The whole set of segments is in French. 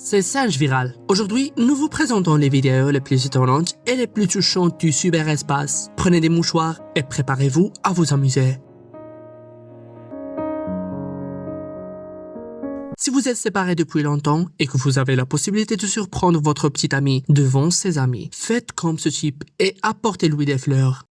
c'est Serge Viral. Aujourd'hui, nous vous présentons les vidéos les plus étonnantes et les plus touchantes du cyberespace. Prenez des mouchoirs et préparez-vous à vous amuser. Si vous êtes séparés depuis longtemps et que vous avez la possibilité de surprendre votre petit ami devant ses amis, faites comme ce type et apportez-lui des fleurs.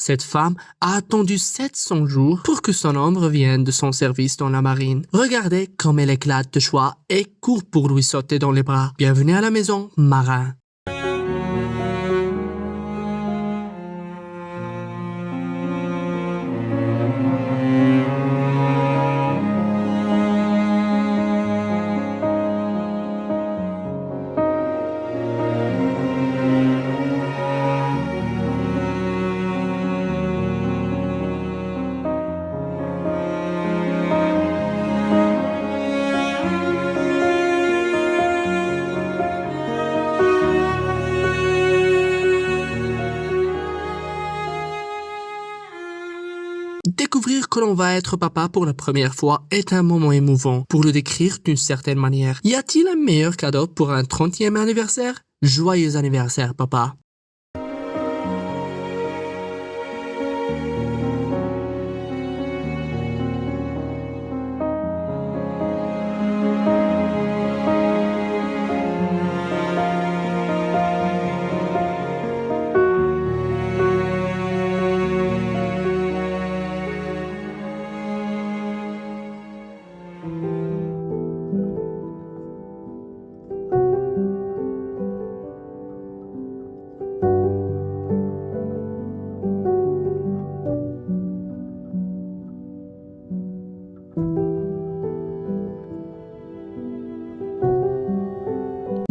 Cette femme a attendu 700 jours pour que son homme revienne de son service dans la marine. Regardez comme elle éclate de joie et court pour lui sauter dans les bras. Bienvenue à la maison, marin. Découvrir que l'on va être papa pour la première fois est un moment émouvant. Pour le décrire d'une certaine manière, y a-t-il un meilleur cadeau pour un 30e anniversaire? Joyeux anniversaire, papa!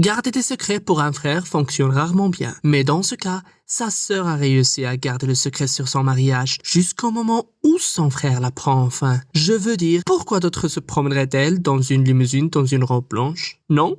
Garder des secrets pour un frère fonctionne rarement bien. Mais dans ce cas, sa sœur a réussi à garder le secret sur son mariage jusqu'au moment où son frère l'apprend enfin. Je veux dire, pourquoi d'autres se promèneraient-elles dans une limousine dans une robe blanche? Non?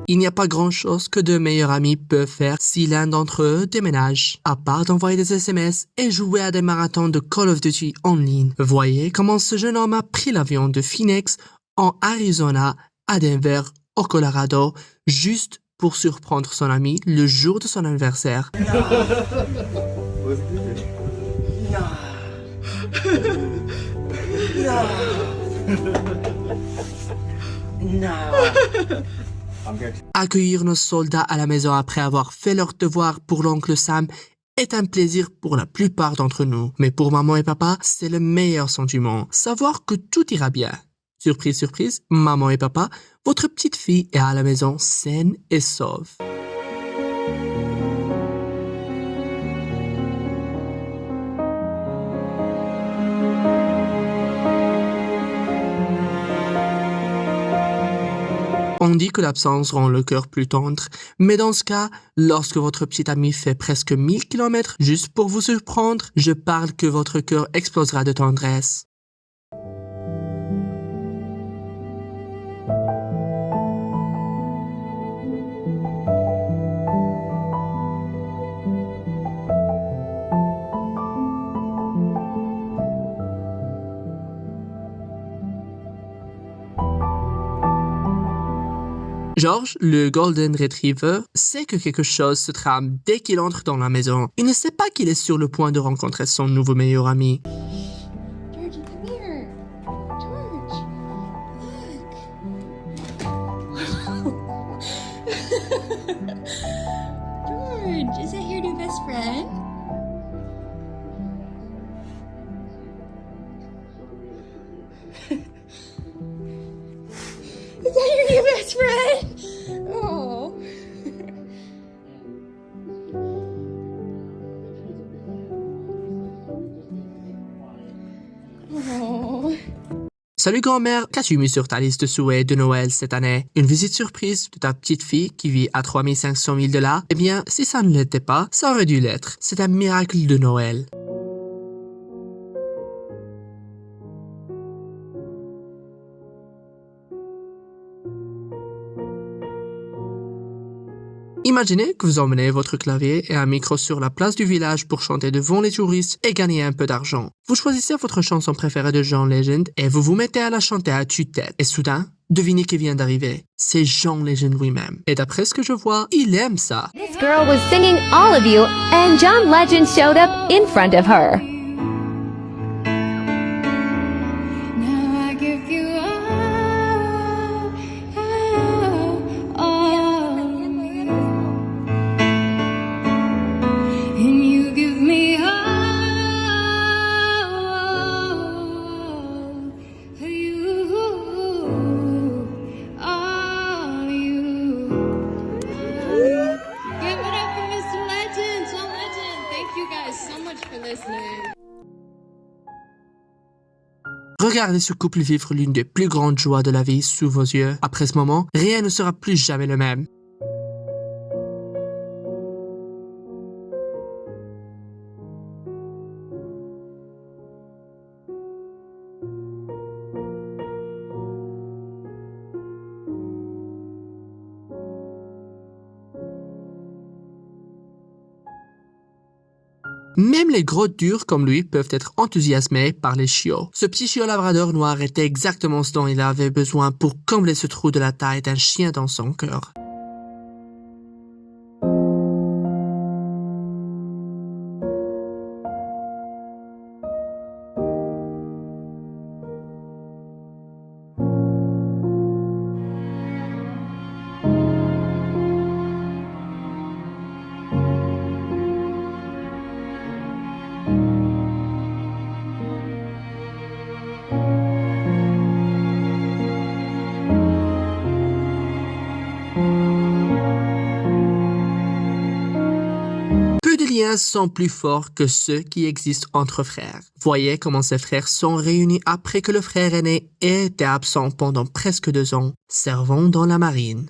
Il n'y a pas grand-chose que deux meilleurs amis peuvent faire si l'un d'entre eux déménage, à part d'envoyer des SMS et jouer à des marathons de Call of Duty en ligne. Voyez comment ce jeune homme a pris l'avion de Phoenix en Arizona à Denver, au Colorado, juste pour surprendre son ami le jour de son anniversaire. Accueillir nos soldats à la maison après avoir fait leur devoir pour l'oncle Sam est un plaisir pour la plupart d'entre nous. Mais pour maman et papa, c'est le meilleur sentiment. Savoir que tout ira bien. Surprise, surprise, maman et papa, votre petite fille est à la maison saine et sauve. On dit que l'absence rend le cœur plus tendre, mais dans ce cas, lorsque votre petit ami fait presque 1000 km juste pour vous surprendre, je parle que votre cœur explosera de tendresse. George, le Golden Retriever, sait que quelque chose se trame dès qu'il entre dans la maison. Il ne sait pas qu'il est sur le point de rencontrer son nouveau meilleur ami. Georgie, come here. George, look. George, is that your new best friend? Is that your new best friend? Oh. Salut grand-mère, qu'as-tu mis sur ta liste de souhaits de Noël cette année? Une visite surprise de ta petite fille qui vit à 3500 000 $? Eh bien, si ça ne l'était pas, ça aurait dû l'être. C'est un miracle de Noël. Imaginez que vous emmenez votre clavier et un micro sur la place du village pour chanter devant les touristes et gagner un peu d'argent. Vous choisissez votre chanson préférée de John Legend et vous vous mettez à la chanter à tue-tête. Et soudain, devinez qui vient d'arriver. C'est John Legend lui-même. Et d'après ce que je vois, il aime ça. This girl was singing All of You, and John Legend showed up in front of her. Now I give you all, and you give me all you. Give it up for Mr. Legend, John Legend. Thank you guys so much for listening. Regardez ce couple vivre l'une des plus grandes joies de la vie sous vos yeux. Après ce moment, rien ne sera plus jamais le même. Même les gros durs comme lui peuvent être enthousiasmés par les chiots. Ce petit chiot labrador noir était exactement ce dont il avait besoin pour combler ce trou de la taille d'un chien dans son cœur. Peu de liens sont plus forts que ceux qui existent entre frères. Voyez comment ces frères sont réunis après que le frère aîné ait été absent pendant presque 2 ans, servant dans la marine.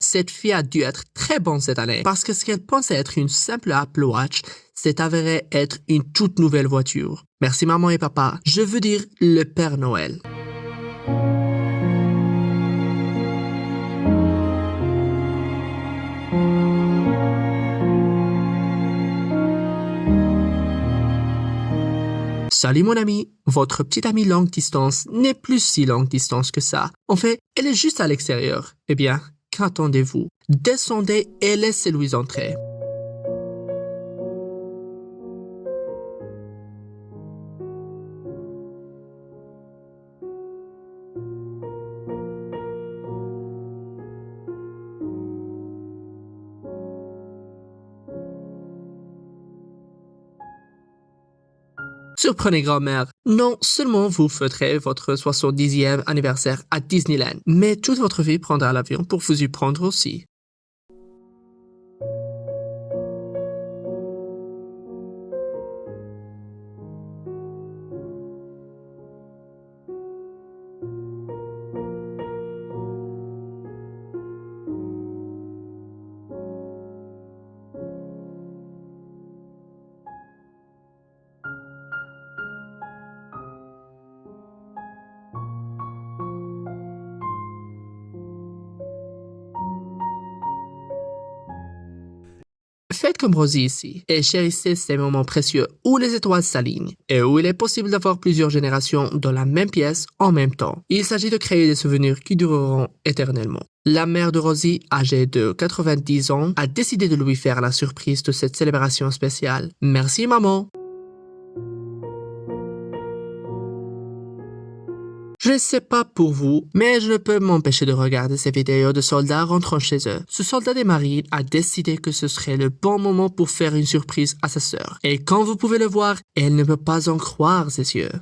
Cette fille a dû être très bonne cette année parce que ce qu'elle pensait être une simple Apple Watch s'est avéré être une toute nouvelle voiture. Merci maman et papa, je veux dire le Père Noël. Salut mon ami, votre petite amie longue distance n'est plus si longue distance que ça. En fait, elle est juste à l'extérieur. Eh bien, qu'attendez-vous? Descendez et laissez-lui entrer. Surprenez grand-mère, non seulement vous fêterez votre 70e anniversaire à Disneyland, mais toute votre vie prendra l'avion pour vous y prendre aussi. Faites comme Rosie ici et chérissez ces moments précieux où les étoiles s'alignent et où il est possible d'avoir plusieurs générations dans la même pièce en même temps. Il s'agit de créer des souvenirs qui dureront éternellement. La mère de Rosie, âgée de 90 ans, a décidé de lui faire la surprise de cette célébration spéciale. Merci maman! Je ne sais pas pour vous, mais je ne peux m'empêcher de regarder ces vidéos de soldats rentrant chez eux. Ce soldat des marines a décidé que ce serait le bon moment pour faire une surprise à sa sœur. Et quand vous pouvez le voir, elle ne peut pas en croire ses yeux.